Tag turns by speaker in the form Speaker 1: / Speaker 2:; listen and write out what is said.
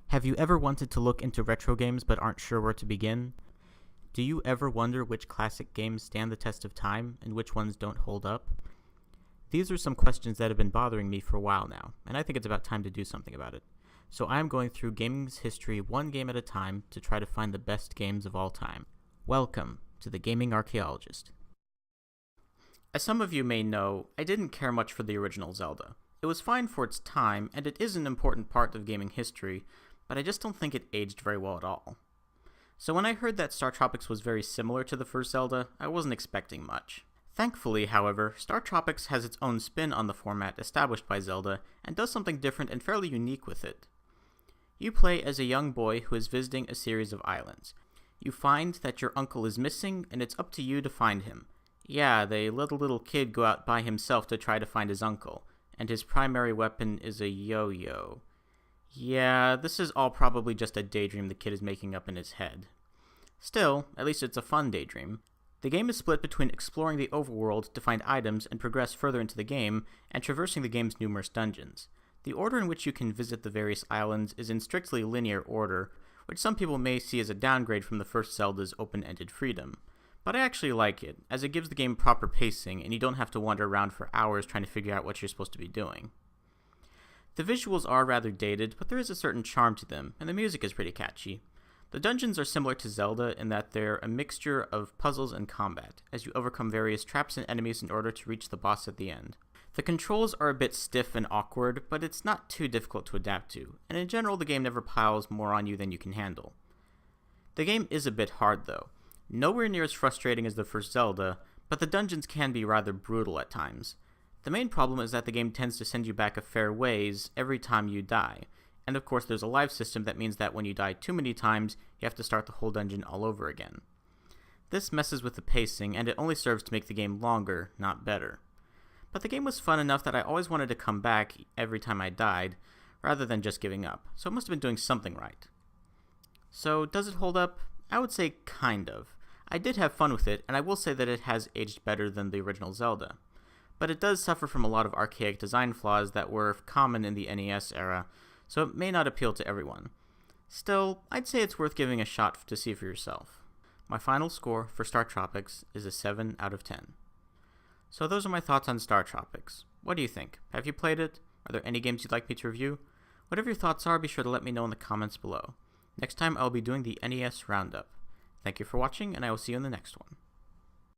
Speaker 1: Have you ever wanted to look into retro games but aren't sure where to begin? Do you ever wonder which classic games stand the test of time and which ones don't hold up? These are some questions that have been bothering me for a while now, and I think it's about time to do something about it. So I'm going through gaming's history one game at a time to try to find the best games of all time. Welcome to the Gaming Archaeologist. As some of you may know, I didn't care much for the original Zelda. It was fine for its time, and it is an important part of gaming history, but I just don't think it aged very well at all. So when I heard that Startropics was very similar to the first Zelda, I wasn't expecting much. Thankfully, however, Startropics has its own spin on the format established by Zelda, and does something different and fairly unique with it. You play as a young boy who is visiting a series of islands. You find that your uncle is missing, and it's up to you to find him. Yeah, the little kid go out by himself to try to find his uncle, and his primary weapon is a yo-yo. Yeah, this is all probably just a daydream the kid is making up in his head. Still, at least it's a fun daydream. The game is split between exploring the overworld to find items and progress further into the game, and traversing the game's numerous dungeons. The order in which you can visit the various islands is in strictly linear order, which some people may see as a downgrade from the first Zelda's open-ended freedom. But I actually like it, as it gives the game proper pacing, and you don't have to wander around for hours trying to figure out what you're supposed to be doing. The visuals are rather dated, but there is a certain charm to them, and the music is pretty catchy. The dungeons are similar to Zelda in that they're a mixture of puzzles and combat, as you overcome various traps and enemies in order to reach the boss at the end. The controls are a bit stiff and awkward, but it's not too difficult to adapt to, and in general the game never piles more on you than you can handle. The game is a bit hard though. Nowhere near as frustrating as the first Zelda, but the dungeons can be rather brutal at times. The main problem is that the game tends to send you back a fair ways every time you die, and of course there's a life system that means that when you die too many times, you have to start the whole dungeon all over again. This messes with the pacing, and it only serves to make the game longer, not better. But the game was fun enough that I always wanted to come back every time I died, rather than just giving up, so it must have been doing something right. So, does it hold up? I would say kind of. I did have fun with it, and I will say that it has aged better than the original Zelda. But it does suffer from a lot of archaic design flaws that were common in the NES era, so it may not appeal to everyone. Still, I'd say it's worth giving a shot to see for yourself. My final score for Startropics is a 7 out of 10. So those are my thoughts on Startropics. What do you think? Have you played it? Are there any games you'd like me to review? Whatever your thoughts are, be sure to let me know in the comments below. Next time I'll be doing the NES Roundup. Thank you for watching, and I will see you in the next one.